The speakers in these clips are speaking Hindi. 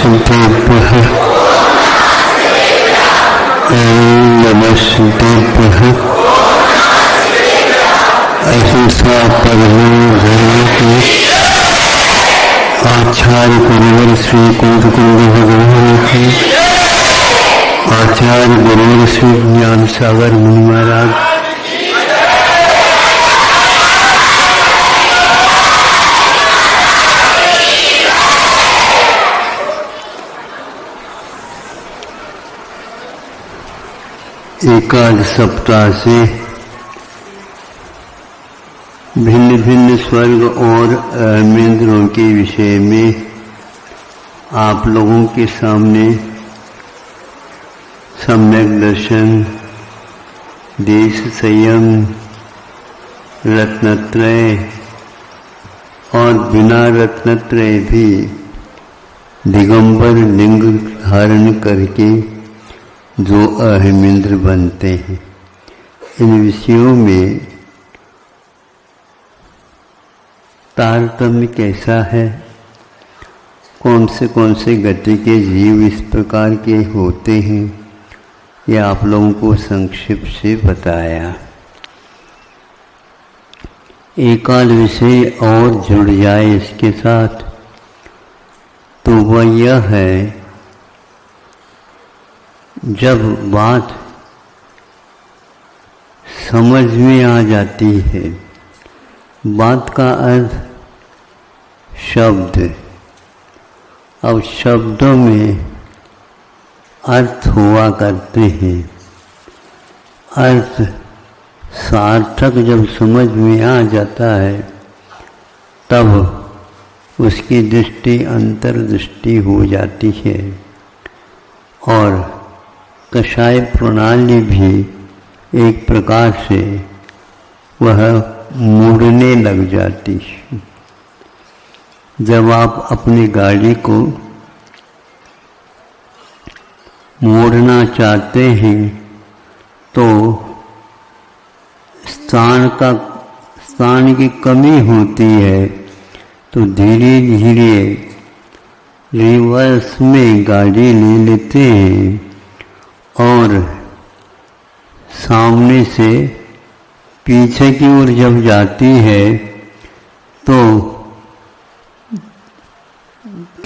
नमस्तेभ्यः नमस्तेभ्यः अहिंसा परमो धर्म के आचार्य गुरुवर श्री कुंद भगवान के आचार्य गुरुवर श्री ज्ञान सागर मुनि महाराज एकाध सप्ताह से भिन्न भिन्न स्वर्ग और अहमेंद्रों के विषय में आप लोगों के सामने सम्यक दर्शन, देश संयम, रत्नत्रय और बिना रत्नत्रय भी दिगंबर लिंग धारण करके जो अहमेंद्र बनते हैं, इन विषयों में तारतम्य कैसा है, कौन से गति के जीव इस प्रकार के होते हैं, यह आप लोगों को संक्षिप्त से बताया। एक आध विषय और जुड़ जाए इसके साथ तो वह यह है, जब बात समझ में आ जाती है, बात का अर्थ शब्द, अब शब्दों में अर्थ हुआ करते हैं, अर्थ सार्थक जब समझ में आ जाता है तब उसकी दृष्टि अंतर्दृष्टि हो जाती है और कषाय प्रणाली भी एक प्रकार से वह मुड़ने लग जाती है। जब आप अपनी गाड़ी को मोड़ना चाहते हैं तो स्थान की कमी होती है, तो धीरे धीरे रिवर्स में गाड़ी ले लेते हैं और सामने से पीछे की ओर जब जाती है तो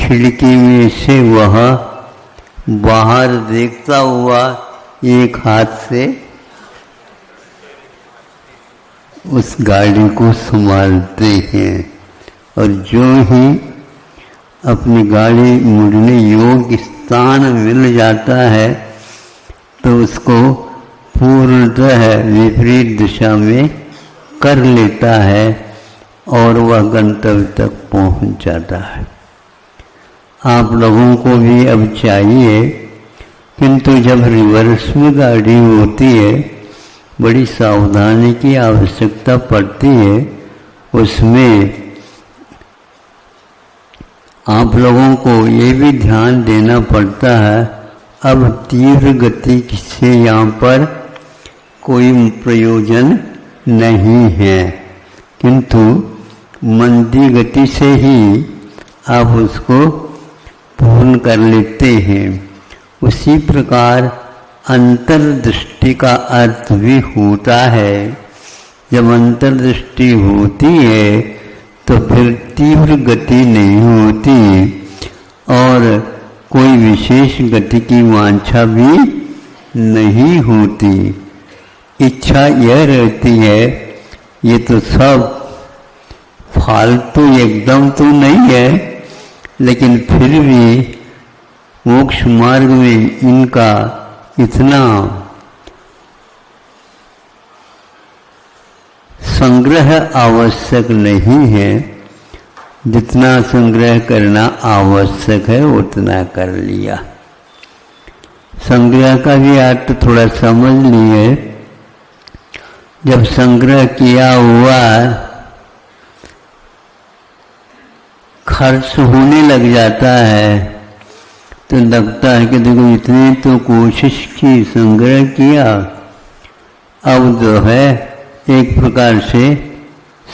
खिड़की में से वह बाहर देखता हुआ एक हाथ से उस गाड़ी को संभालते हैं और जो ही अपनी गाड़ी मुड़ने योग्य स्थान मिल जाता है तो उसको पूर्णतः विपरीत दिशा में कर लेता है और वह गंतव्य तक पहुंच जाता है। आप लोगों को भी अब चाहिए, किंतु जब रिवर्स में गाड़ी होती है बड़ी सावधानी की आवश्यकता पड़ती है, उसमें आप लोगों को ये भी ध्यान देना पड़ता है। अब तीव्र गति से यहाँ पर कोई प्रयोजन नहीं है, किंतु मंदी गति से ही आप उसको पूर्ण कर लेते हैं। उसी प्रकार अंतर्दृष्टि का अर्थ भी होता है। जब अंतर्दृष्टि होती है तो फिर तीव्र गति नहीं होती और कोई विशेष गति की वांछा भी नहीं होती। इच्छा यह रहती है, ये तो सब फालतू एकदम तो नहीं है, लेकिन फिर भी मोक्ष मार्ग में इनका इतना संग्रह आवश्यक नहीं है, जितना संग्रह करना आवश्यक है उतना कर लिया। संग्रह का भी अर्थ थोड़ा समझ लिए। जब संग्रह किया हुआ खर्च होने लग जाता है तो लगता है कि देखो इतने तो कोशिश की, संग्रह किया, अब जो है एक प्रकार से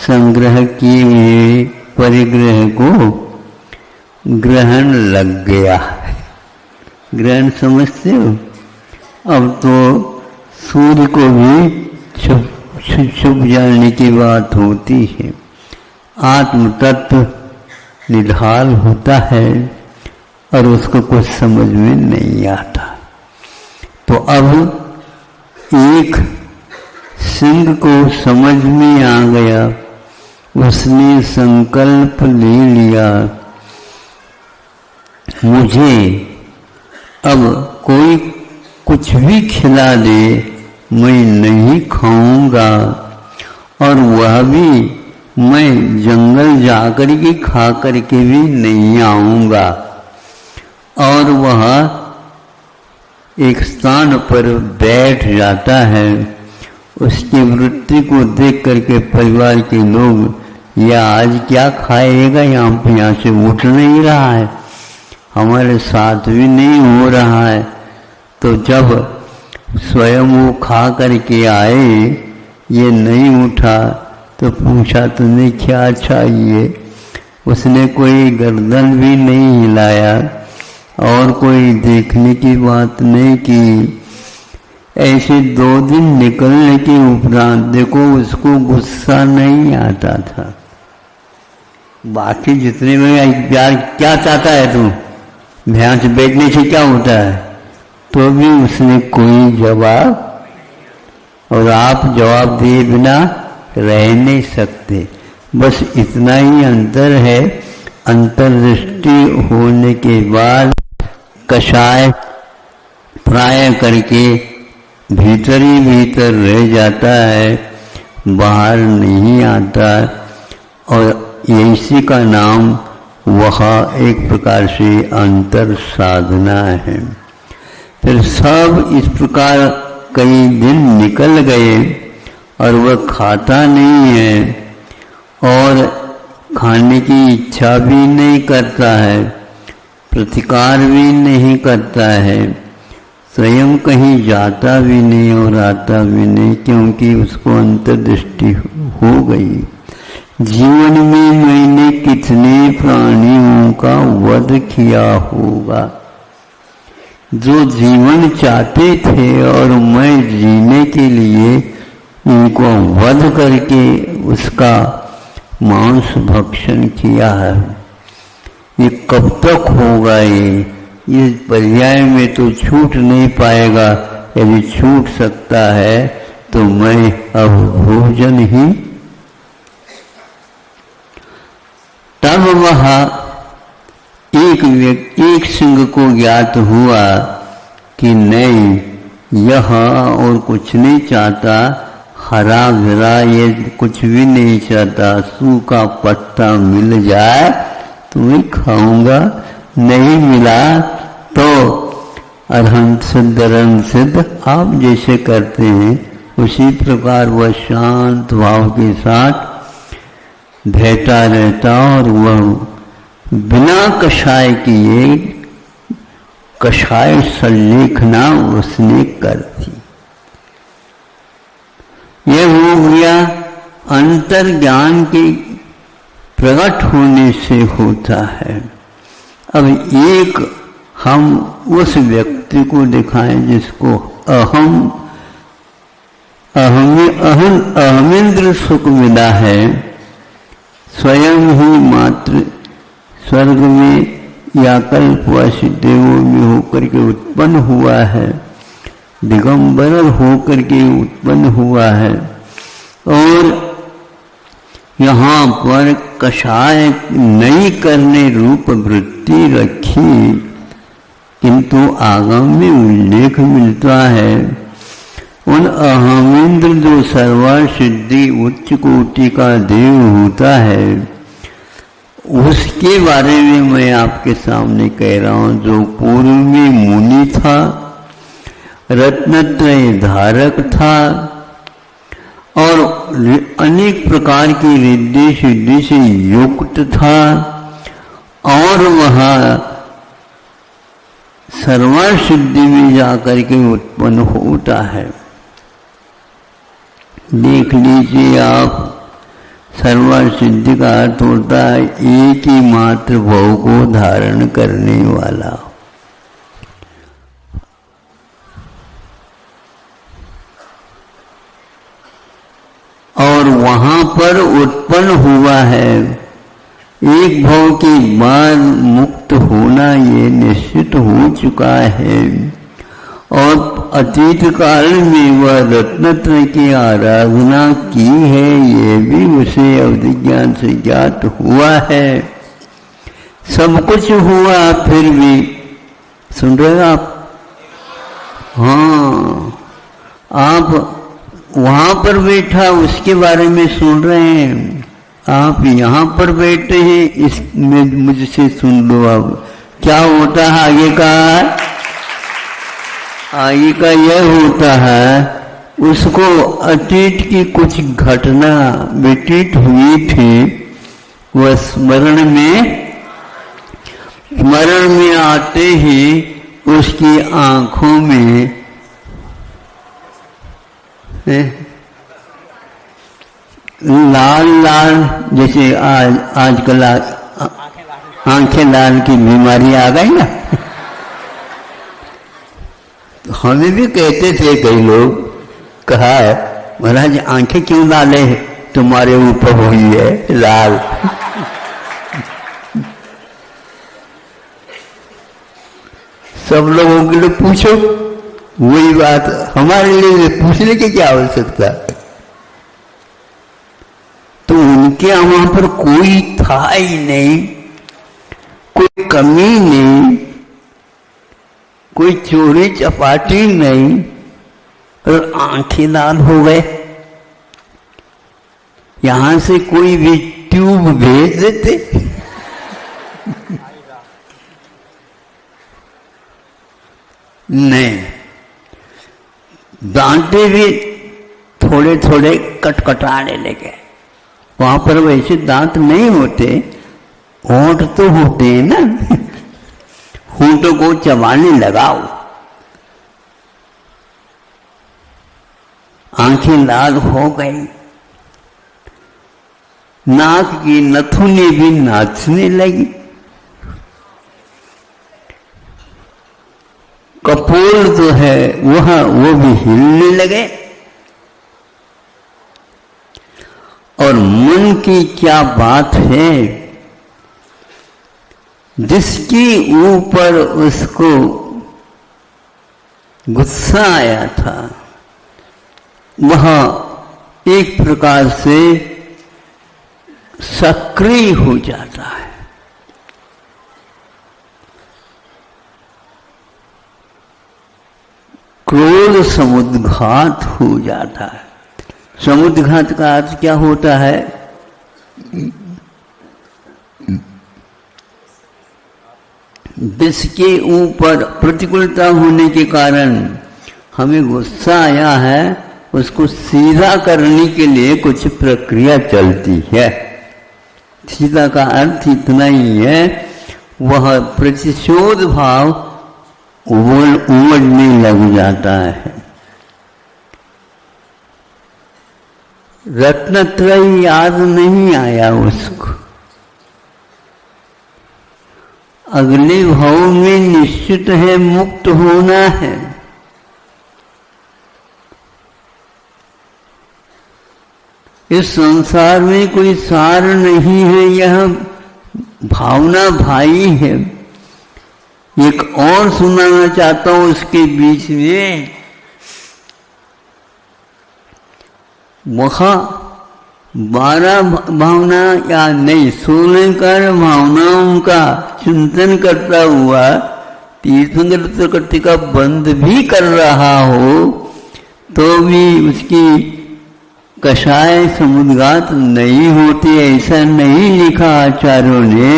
संग्रह किए हुए परिग्रह को ग्रहण लग गया। ग्रहण समझते हो? अब तो सूर्य को भी छुप जाने की बात होती है, आत्म तत्व निढाल होता है और उसको कुछ समझ में नहीं आता। तो अब एक सिंह को समझ में आ गया, उसने संकल्प ले लिया, मुझे अब कोई कुछ भी खिला दे मैं नहीं खाऊंगा, और वह भी मैं जंगल जाकर के खा करके भी नहीं आऊंगा। और वह एक स्थान पर बैठ जाता है। उसकी वृत्ति को देख करके परिवार के लोग, यह आज क्या खाएगा, यहाँ से उठ नहीं रहा है, हमारे साथ भी नहीं हो रहा है। तो जब स्वयं वो खा करके आए, ये नहीं उठा, तो पूछा तुम्हें क्या चाहिए? उसने कोई गर्दन भी नहीं हिलाया और कोई देखने की बात नहीं की। ऐसे 2 दिन निकलने के उपरांत देखो उसको गुस्सा नहीं आता था। बाकी जितने में प्यार क्या चाहता है तू, भैंस बेचने से क्या होता है, तो भी उसने कोई जवाब, और आप जवाब दिए बिना रह नहीं सकते। बस इतना ही अंतर है। अंतर्दृष्टि होने के बाद कषाय प्राय करके भीतर ही भीतर रह जाता है, बाहर नहीं आता, और इसी का नाम वह एक प्रकार से अंतर साधना है। फिर सब इस प्रकार कई दिन निकल गए और वह खाता नहीं है और खाने की इच्छा भी नहीं करता है, प्रतिकार भी नहीं करता है, स्वयं कहीं जाता भी नहीं और आता भी नहीं, क्योंकि उसको अंतर्दृष्टि हो गई। जीवन में मैंने कितने प्राणियों का वध किया होगा जो जीवन चाहते थे और मैं जीने के लिए उनको वध करके उसका मांस भक्षण किया है। ये कब तक होगा? ये पर्याय में तो छूट नहीं पाएगा। यदि छूट सकता है तो मैं अब भोजन ही। तब वह एक सिंह को ज्ञात हुआ कि नहीं, यह और कुछ नहीं चाहता, हरा भरा ये कुछ भी नहीं चाहता, सूखा पत्ता मिल जाए तो मैं खाऊंगा, नहीं मिला तो अरहंत सिद्ध आप जैसे करते हैं उसी प्रकार वह शांत भाव के साथ बैठा रहता और वह बिना कषाय किए कषाय संलेखना उसने कर दी। यह हो गया अंतर ज्ञान के प्रकट होने से होता है। अब एक हम उस व्यक्ति को दिखाएं जिसको अहमिंद्र सुख मिला है, स्वयं ही मात्र स्वर्ग में या कल्पवासी देवों में होकर के उत्पन्न हुआ है, दिगंबर होकर के उत्पन्न हुआ है, और यहाँ पर कषाय नहीं करने रूप वृत्ति रखी, किंतु आगम में उल्लेख मिलता है उन अहमिंद्र जो सर्वसिद्धि उच्च कोटि का देव होता है, उसके बारे में मैं आपके सामने कह रहा हूं। जो पूर्व में मुनि था, रत्नत्रय धारक था और अनेक प्रकार की रिद्धि सिद्धि से युक्त था, और वह सर्वसिद्धि में जाकर के उत्पन्न होता है। देख लीजिए आप, सर्वार्थ सिद्धि का अर्थ होता है एक ही मात्र भव को धारण करने वाला। और वहां पर उत्पन्न हुआ है, एक भव के बाद मुक्त होना ये निश्चित हो चुका है। और अतीत काल में वह रत्नत्रय की आराधना की है, ये भी उसे अवधि ज्ञान से ज्ञात हुआ है। सब कुछ हुआ फिर भी, सुन रहे आप? हाँ, आप वहां पर बैठा उसके बारे में सुन रहे हैं, आप यहाँ पर बैठे हैं, इसमें मुझसे सुन लो। अब क्या होता है आगे का? आगे का यह होता है, उसको अतीत की कुछ घटना व्यतीत हुई थी, वह स्मरण में आते ही उसकी आंखों में लाल लाल, जैसे आजकल आंखें लाल की बीमारी आ गई ना। हमें भी कहते थे कई लोग, कहा है महाराज आंखें क्यों लाले तुम्हारे ऊपर हुई है लाल। सब लोगों के लिए पूछो, वही बात हमारे लिए पूछने की क्या आवश्यकता। तो उनके वहां पर कोई था ही नहीं, कोई कमी नहीं, कोई चोरी चपाटी नहीं, और आंखें लाल हो गए। यहां से कोई भी ट्यूब भेज देते। नहीं, दांते भी थोड़े थोड़े कटकटाने लगे। वहां पर वैसे दांत नहीं होते, होंठ तो होते हैं ना। होंठों को चबाने लगाओ, आंखें लाल हो गई। नाक की नथुनी भी नाचने लगी, कपोल जो है वो भी हिलने लगे। और मन की क्या बात है, जिसके ऊपर उसको गुस्सा आया था, वह एक प्रकार से सक्रिय हो जाता है। क्रोध समुद्घात हो जाता है। समुद्घात का अर्थ क्या होता है? जिसके ऊपर प्रतिकूलता होने के कारण हमें गुस्सा आया है, उसको सीधा करने के लिए कुछ प्रक्रिया चलती है। सीधा का अर्थ इतना ही है, वह प्रतिशोध भाव उमड़ने लग जाता है। रत्नत्रय याद नहीं आया उसको, अगले भाव में निश्चित है मुक्त होना है। इस संसार में कोई सार नहीं है, यह भावना भाई है। एक और सुनाना चाहता हूं उसके बीच में। वहां 12 भावना या नहीं, 16 कर भावनाओं का चिंतन करता हुआ तीर्थंकर प्रकृति का बंध भी कर रहा हो, तो भी उसकी कषाय समुद्घात नहीं होती, ऐसा नहीं लिखा आचार्यों ने।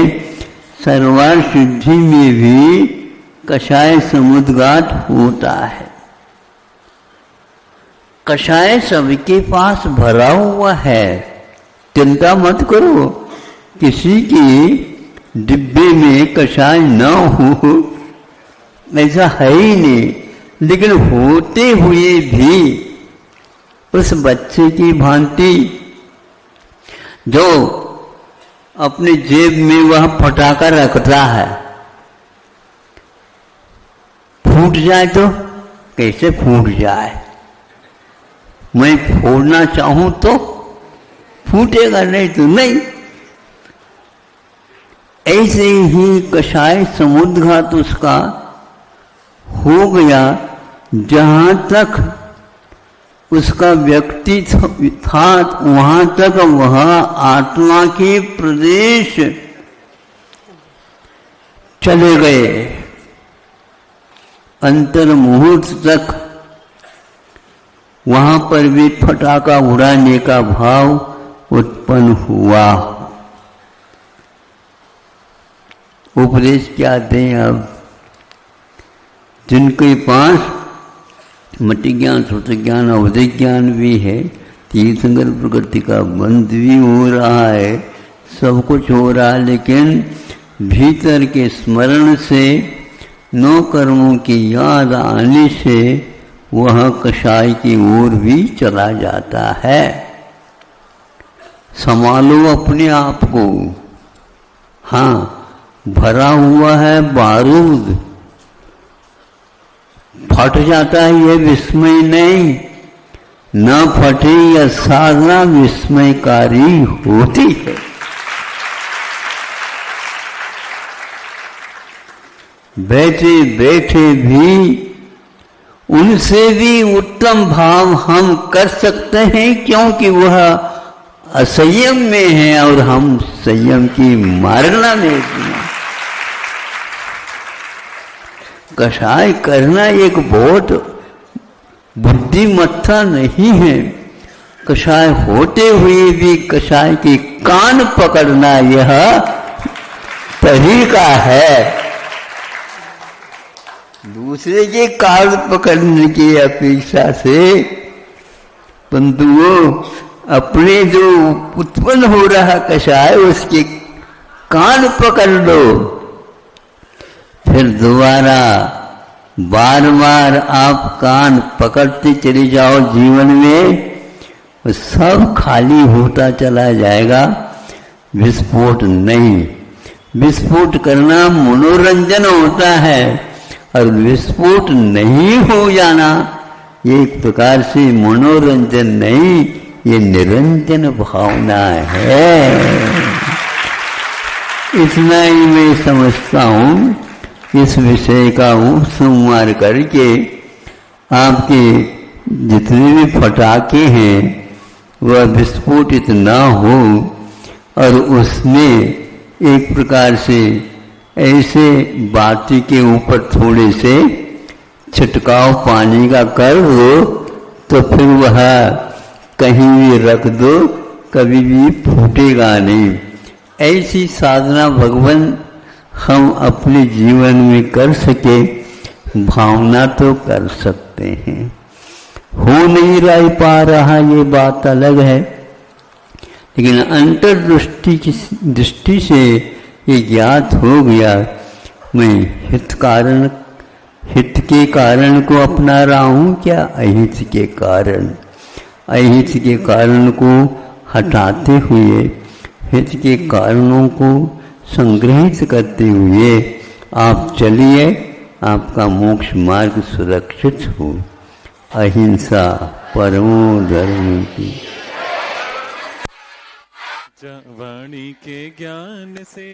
सर्वार्थ सिद्धि में भी कषाय समुद्घात होता है। कषाय सबके पास भरा हुआ है, चिंता मत करो, किसी की डिब्बे में कषाय न हो ऐसा है ही नहीं। लेकिन होते हुए भी उस बच्चे की भांति जो अपनी जेब में वह फटाका रखता है, फूट जाए तो कैसे फूट जाए, मैं फोड़ना चाहूं तो फूटेगा, नहीं तो नहीं। ऐसे ही कषाय समुद्घात उसका हो गया, जहां तक उसका व्यक्ति था वहां तक वह आत्मा के प्रदेश चले गए, अंतर मुहूर्त तक वहां पर भी फटाका उड़ाने का भाव उत्पन्न हुआ। उपदेश क्या दें अब? जिनके पास मति ज्ञान, श्रुति ज्ञान, अवधि ज्ञान भी है, तीर्थंकर प्रकृति का बंध भी हो रहा है, सब कुछ हो रहा है, लेकिन भीतर के स्मरण से, नौ कर्मों की याद आने से वह कषाय की ओर भी चला जाता है। संभालो अपने आप को। हाँ, भरा हुआ है बारूद, फट जाता है ये विस्मय नहीं, न फटे यह साधना विस्मयकारी होती है। बैठे बैठे भी उनसे भी उत्तम भाव हम कर सकते हैं, क्योंकि वह असंयम में है और हम संयम की मार्गना में। कषाय करना एक बहुत बुद्धिमत्ता नहीं है। कषाय होते हुए भी कषाय के कान पकड़ना यह तरीका है। दूसरे के कान पकड़ने की अपेक्षा से बंधुओं अपने जो उत्पन्न हो रहा कषाय उसके कान पकड़ लो, फिर दोबारा बार बार आप कान पकड़ते चले जाओ, जीवन में सब खाली होता चला जाएगा, विस्फोट नहीं। विस्फोट करना मनोरंजन होता है और विस्फोट नहीं हो जाना एक प्रकार से मनोरंजन नहीं, ये निरंजन भावना है। इतना ही मैं समझता हूँ। इस विषय का संवार करके आपके जितने भी फटाके हैं वह विस्फोटित न हो और उसमें एक प्रकार से ऐसे बाती के ऊपर थोड़े से छिटकाव पानी का कर दो तो फिर वह कहीं भी रख दो, कभी भी फूटेगा नहीं। ऐसी साधना भगवान हम अपने जीवन में कर सके, भावना तो कर सकते हैं। हो नहीं रह पा रहा ये बात अलग है, लेकिन अंतर्दृष्टि की दृष्टि से ये ज्ञात हो गया, मैं हित के कारण को अपना रहा हूँ क्या अहित के कारण। अहित के कारण को हटाते हुए हित के कारणों को संग्रहित करते हुए आप चलिए, आपका मोक्ष मार्ग सुरक्षित हो। अहिंसा परमो धर्म की। वाणी के ज्ञान से